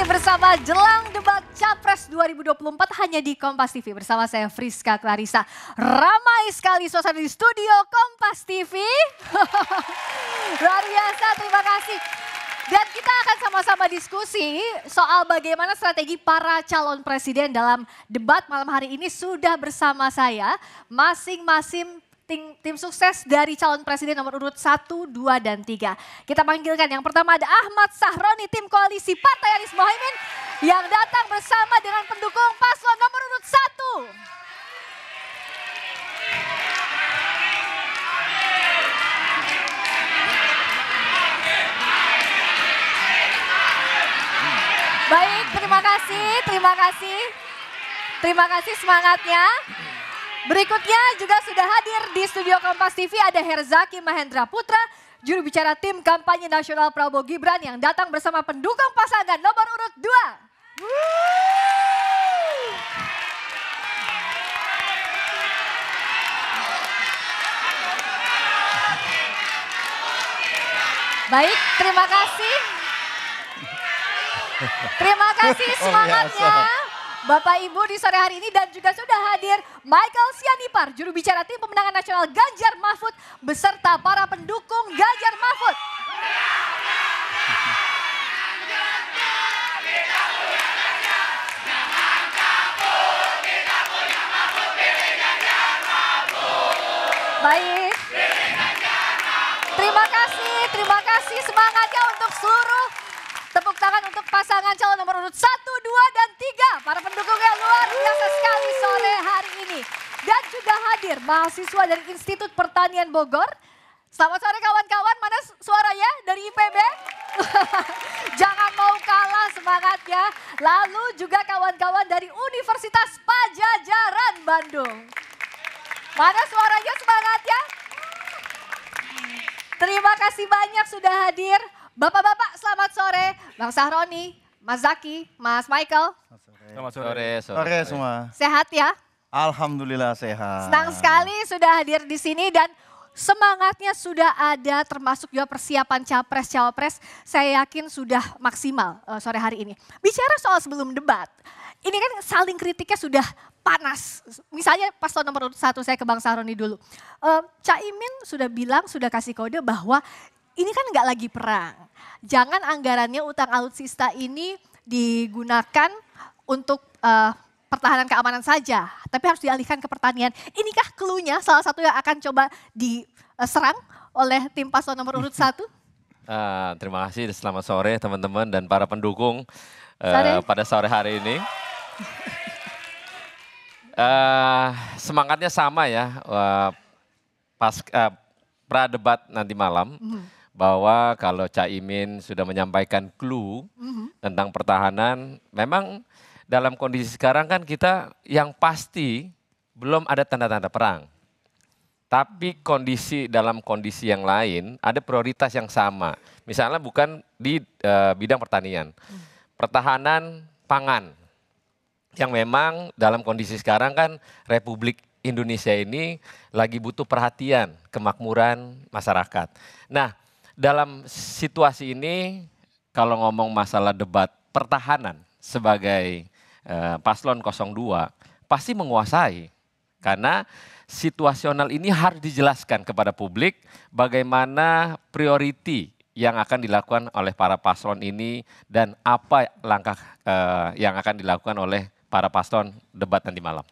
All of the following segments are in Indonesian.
lagi bersama jelang debat Capres 2024 hanya di Kompas TV. Bersama saya Friska Clarissa. Ramai sekali suasana di studio Kompas TV. Luar biasa, terima kasih. Dan kita akan sama-sama diskusi soal bagaimana strategi para calon presiden dalam debat malam hari ini. Sudah bersama saya masing-masing tim sukses dari calon presiden nomor urut 1, 2, dan 3. Kita panggilkan yang pertama ada Ahmad Sahroni, tim koalisi Partai Anies Mohaimin yang datang bersama dengan pendukung paslon nomor urut 1. Baik, terima kasih semangatnya. Berikutnya juga sudah hadir di studio Kompas TV ada Herzaki Mahendra Putra, juru bicara tim kampanye nasional Prabowo Gibran yang datang bersama pendukung pasangan nomor urut 2. Baik, terima kasih. Terima kasih semangatnya. Bapak Ibu di sore hari ini dan juga sudah hadir Michael Sianipar, juru bicara tim pemenangan nasional Ganjar Mahfud beserta para pendukung Ganjar Mahfud. Baik. Terima kasih semangatnya untuk seluruh. Tepuk tangan untuk pasangan calon nomor urut 1, 2, dan 3. Para pendukungnya luar biasa sekali sore hari ini. Dan juga hadir mahasiswa dari Institut Pertanian Bogor. Selamat sore kawan-kawan, mana suaranya dari IPB? Jangan mau kalah semangatnya. Lalu juga kawan-kawan dari Universitas Padjadjaran Bandung. Mana suaranya semangatnya? Terima kasih banyak sudah hadir. Bapak-bapak selamat sore, Bang Sahroni, Mas Zaki, Mas Michael. Selamat sore. Sore semua. Sehat ya? Alhamdulillah sehat. Senang sekali sudah hadir di sini dan semangatnya sudah ada termasuk juga persiapan Capres-Cawapres. Saya yakin sudah maksimal sore hari ini. Bicara soal sebelum debat, ini kan saling kritiknya sudah panas. Misalnya paslon nomor 1 saya ke Bang Sahroni dulu. Caimin sudah bilang, sudah kasih kode bahwa ini kan nggak lagi perang. Jangan anggarannya utang alutsista ini digunakan untuk pertahanan keamanan saja. Tapi harus dialihkan ke pertanian. Inikah cluenya salah satu yang akan coba diserang oleh tim paslon nomor urut 1? Terima kasih, selamat sore teman-teman dan para pendukung pada sore hari ini. Semangatnya sama ya, pas pra-debat nanti malam. Bahwa kalau Caimin sudah menyampaikan clue tentang pertahanan, memang dalam kondisi sekarang kan kita yang pasti belum ada tanda-tanda perang. Tapi dalam kondisi yang lain ada prioritas yang sama. Misalnya bukan di bidang pertanian, pertahanan pangan. Yang memang dalam kondisi sekarang kan Republik Indonesia ini lagi butuh perhatian, kemakmuran masyarakat. Nah, dalam situasi ini kalau ngomong masalah debat pertahanan sebagai paslon 02 pasti menguasai. Karena situasional ini harus dijelaskan kepada publik bagaimana prioriti yang akan dilakukan oleh para paslon ini dan apa langkah yang akan dilakukan oleh para paslon debat nanti malam.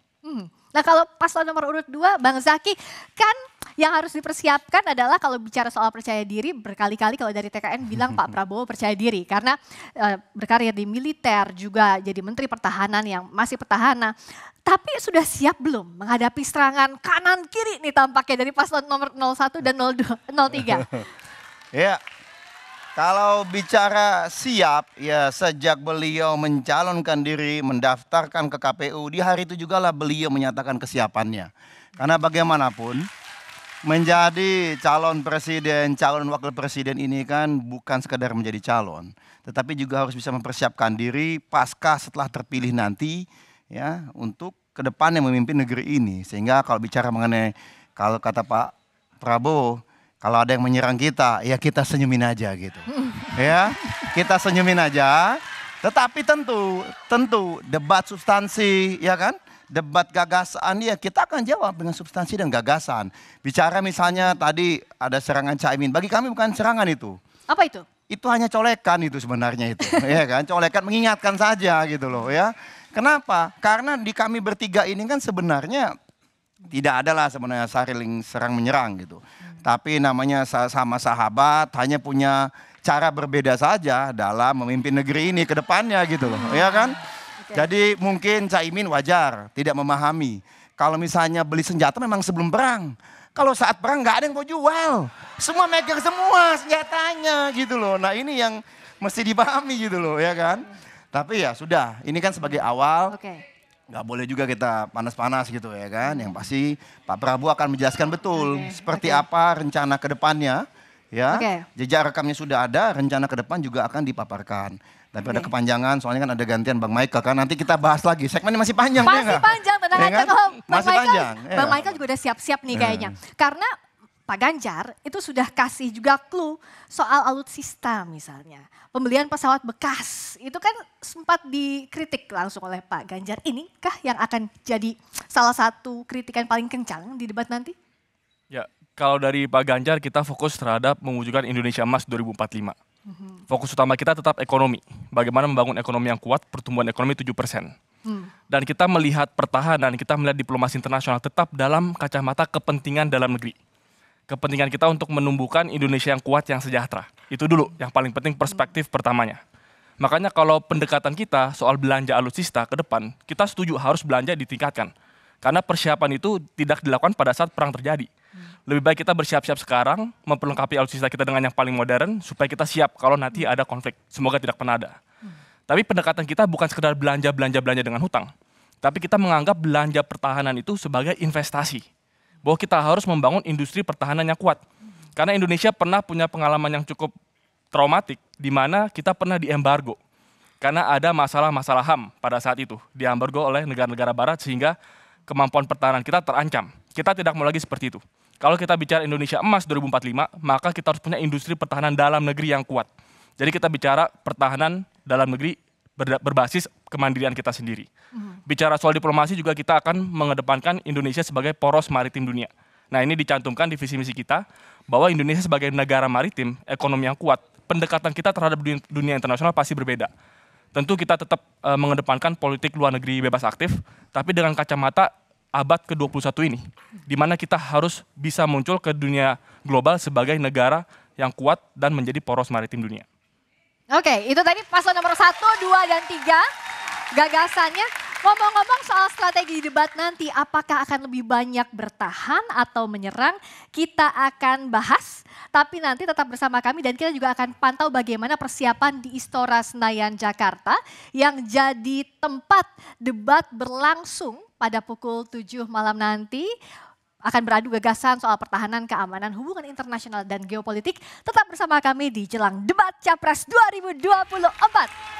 Nah kalau paslon nomor urut 2 Bang Zaki kan yang harus dipersiapkan adalah kalau bicara soal percaya diri berkali-kali kalau dari TKN bilang Pak Prabowo percaya diri karena berkarir di militer juga jadi menteri pertahanan yang masih petahana. Tapi sudah siap belum menghadapi serangan kanan kiri nih tampaknya dari paslon nomor 01 dan 03? Ya, kalau bicara siap ya sejak beliau mencalonkan diri mendaftarkan ke KPU di hari itu juga lah beliau menyatakan kesiapannya. Karena bagaimanapun menjadi calon presiden, calon wakil presiden ini kan bukan sekedar menjadi calon, tetapi juga harus bisa mempersiapkan diri pasca setelah terpilih nanti ya untuk ke depannya memimpin negeri ini. Sehingga kalau bicara mengenai kalau kata Pak Prabowo, kalau ada yang menyerang kita, ya kita senyumin aja gitu. Ya, kita senyumin aja. Tetapi tentu debat substansi, ya kan? Debat gagasan, ya kita akan jawab dengan substansi dan gagasan. Bicara misalnya tadi ada serangan Caimin, bagi kami bukan serangan itu. Apa itu? Itu hanya colekan itu sebenarnya itu, ya kan? Colekan mengingatkan saja gitu loh ya. Kenapa? Karena di kami bertiga ini kan sebenarnya tidak adalah sebenarnya saling serang menyerang gitu. Tapi namanya sama sahabat, hanya punya cara berbeda saja dalam memimpin negeri ini ke depannya gitu loh, ya kan? Jadi mungkin Caimin wajar tidak memahami. Kalau misalnya beli senjata memang sebelum perang. Kalau saat perang nggak ada yang mau jual. Semua megang semua senjatanya gitu loh. Nah ini yang mesti dipahami gitu loh, ya kan? Tapi ya sudah, ini kan sebagai awal. Nggak boleh juga kita panas-panas gitu ya kan. Yang pasti Pak Prabowo akan menjelaskan betul seperti apa rencana ke depannya. Ya, jejak rekamnya sudah ada, rencana ke depan juga akan dipaparkan. Tapi ada kepanjangan, soalnya kan ada gantian Bang Michael kan. Nanti kita bahas lagi, segmennya masih panjang. Masih panjang, tenang aja kalau masih panjang. Bang Michael juga udah siap-siap nih kayaknya. Karena Pak Ganjar itu sudah kasih juga clue soal alutsista misalnya. Pembelian pesawat bekas, itu kan sempat dikritik langsung oleh Pak Ganjar. Inikah yang akan jadi salah satu kritikan paling kencang di debat nanti? Ya, kalau dari Pak Ganjar kita fokus terhadap mewujudkan Indonesia Emas 2045. Fokus utama kita tetap ekonomi. Bagaimana membangun ekonomi yang kuat, pertumbuhan ekonomi 7%. Dan kita melihat pertahanan, kita melihat diplomasi internasional tetap dalam kacamata kepentingan dalam negeri. Kepentingan kita untuk menumbuhkan Indonesia yang kuat, yang sejahtera. Itu dulu yang paling penting perspektif pertamanya. Makanya kalau pendekatan kita soal belanja alutsista ke depan, kita setuju harus belanja ditingkatkan. Karena persiapan itu tidak dilakukan pada saat perang terjadi. Lebih baik kita bersiap-siap sekarang, memperlengkapi alutsista kita dengan yang paling modern, supaya kita siap kalau nanti ada konflik. Semoga tidak pernah ada. Tapi pendekatan kita bukan sekedar belanja dengan hutang. Tapi kita menganggap belanja pertahanan itu sebagai investasi. Bahwa kita harus membangun industri pertahanan yang kuat. Karena Indonesia pernah punya pengalaman yang cukup traumatik, di mana kita pernah diembargo. Karena ada masalah-masalah HAM pada saat itu. Diembargo oleh negara-negara barat sehingga kemampuan pertahanan kita terancam. Kita tidak mau lagi seperti itu. Kalau kita bicara Indonesia Emas 2045, maka kita harus punya industri pertahanan dalam negeri yang kuat. Jadi kita bicara pertahanan dalam negeri berbasis kemandirian kita sendiri. Bicara soal diplomasi juga kita akan mengedepankan Indonesia sebagai poros maritim dunia. Nah ini dicantumkan di visi misi kita, bahwa Indonesia sebagai negara maritim, ekonomi yang kuat, pendekatan kita terhadap dunia internasional pasti berbeda. Tentu kita tetap mengedepankan politik luar negeri bebas aktif, tapi dengan kacamata abad ke-21 ini, di mana kita harus bisa muncul ke dunia global sebagai negara yang kuat dan menjadi poros maritim dunia. Oke, itu tadi paslon nomor 1, 2, dan 3 gagasannya. Ngomong-ngomong soal strategi debat nanti, apakah akan lebih banyak bertahan atau menyerang? Kita akan bahas, tapi nanti tetap bersama kami dan kita juga akan pantau bagaimana persiapan di Istora Senayan, Jakarta yang jadi tempat debat berlangsung pada pukul 7 malam nanti. Akan beradu gagasan soal pertahanan, keamanan, hubungan internasional, dan geopolitik. Tetap bersama kami di jelang debat Capres 2024.